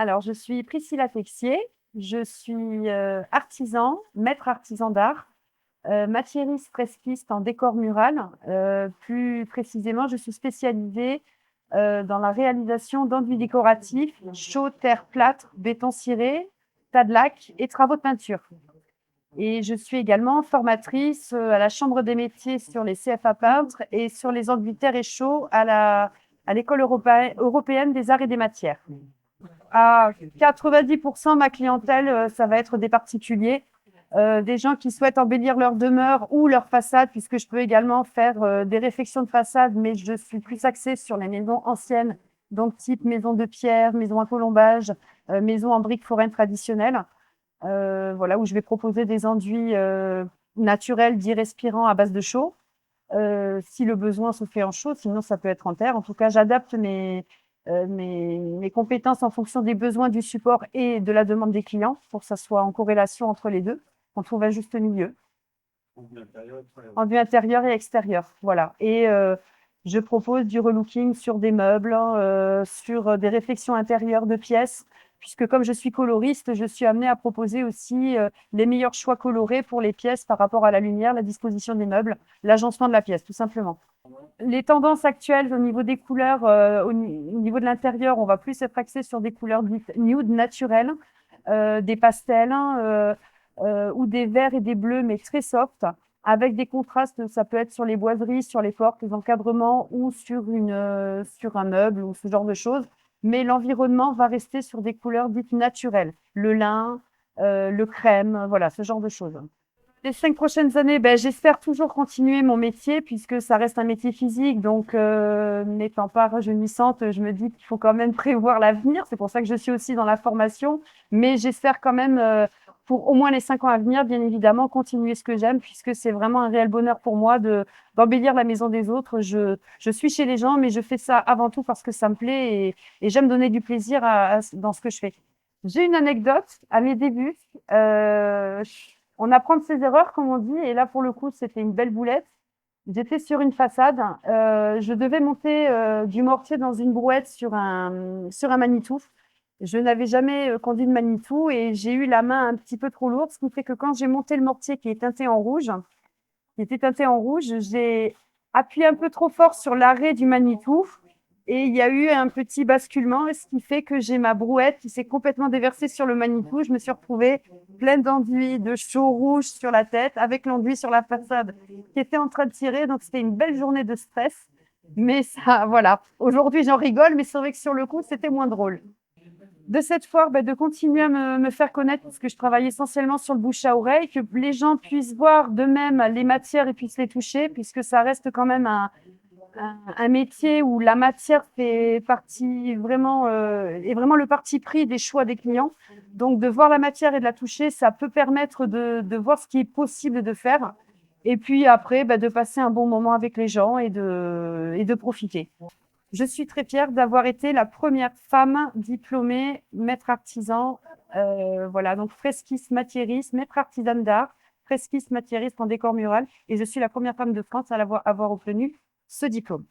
Alors, je suis Priscilla Texier, je suis maître artisan d'art, matiériste fresquiste en décor mural. Plus précisément, je suis spécialisée dans la réalisation d'enduits décoratifs, chaux, terre plâtre, béton ciré, tas de lac et travaux de peinture. Et je suis également formatrice à la Chambre des métiers sur les CFA peintres et sur les enduits terre et chaux à l'École européenne des arts et des matières. À 90%, ma clientèle, ça va être des particuliers, des gens qui souhaitent embellir leur demeure ou leur façade, puisque je peux également faire des réfections de façade, mais je suis plus axée sur les maisons anciennes, donc type maison de pierre, maison à colombage, maison en briques foraines traditionnelles, voilà, où je vais proposer des enduits naturels, dits respirants à base de chaux. Si le besoin se fait en chaux, sinon ça peut être en terre. En tout cas, j'adapte mes compétences en fonction des besoins du support et de la demande des clients pour que ça soit en corrélation entre les deux. On trouve un juste milieu. En vue intérieure et extérieure, voilà. Et je propose du relooking sur des meubles, sur des réflexions intérieures de pièces, puisque comme je suis coloriste, je suis amenée à proposer aussi les meilleurs choix colorés pour les pièces par rapport à la lumière, la disposition des meubles, l'agencement de la pièce, tout simplement. Les tendances actuelles au niveau des couleurs, au niveau de l'intérieur, on va plus être axé sur des couleurs dites nude naturelles, des pastels, ou des verts et des bleus, mais très soft, avec des contrastes. Ça peut être sur les boiseries, sur les portes, les encadrements ou sur un meuble ou ce genre de choses. Mais l'environnement va rester sur des couleurs dites naturelles, le lin, le crème, voilà, ce genre de choses. Les 5 prochaines années, j'espère toujours continuer mon métier puisque ça reste un métier physique. Donc, n'étant pas rajeunissante, je me dis qu'il faut quand même prévoir l'avenir. C'est pour ça que je suis aussi dans la formation. Mais j'espère quand même, pour au moins les 5 ans à venir, bien évidemment, continuer ce que j'aime puisque c'est vraiment un réel bonheur pour moi d'embellir la maison des autres. Je suis chez les gens, mais je fais ça avant tout parce que ça me plaît et j'aime donner du plaisir dans ce que je fais. J'ai une anecdote à mes débuts. Euh, on apprend de ses erreurs, comme on dit, et là, pour le coup, c'était une belle boulette. J'étais sur une façade, je devais monter du mortier dans une brouette sur un Manitou. Je n'avais jamais conduit de Manitou et j'ai eu la main un petit peu trop lourde, ce qui fait que quand j'ai monté le mortier qui était teinté en rouge, j'ai appuyé un peu trop fort sur l'arrêt du Manitou et il y a eu un petit basculement, ce qui fait que j'ai ma brouette qui s'est complètement déversée sur le Manitou. Je me suis retrouvée pleine d'enduit, de chaux rouge sur la tête, avec l'enduit sur la façade qui était en train de tirer. Donc, c'était une belle journée de stress. Mais ça, voilà. Aujourd'hui, j'en rigole, mais c'est vrai que sur le coup, c'était moins drôle. De cette foire, de continuer à me faire connaître, parce que je travaille essentiellement sur le bouche à oreille, que les gens puissent voir d'eux-mêmes les matières et puissent les toucher, puisque ça reste quand même un métier où la matière fait partie vraiment, est vraiment le parti pris des choix des clients. Donc, de voir la matière et de la toucher, ça peut permettre de voir ce qui est possible de faire. Et puis après, de passer un bon moment avec les gens et de profiter. Je suis très fière d'avoir été la première femme diplômée maître artisan. Voilà, donc fresquiste matiériste, maître artisane d'art, fresquiste matiériste en décor mural. Et je suis la première femme de France à avoir obtenu ce diplôme.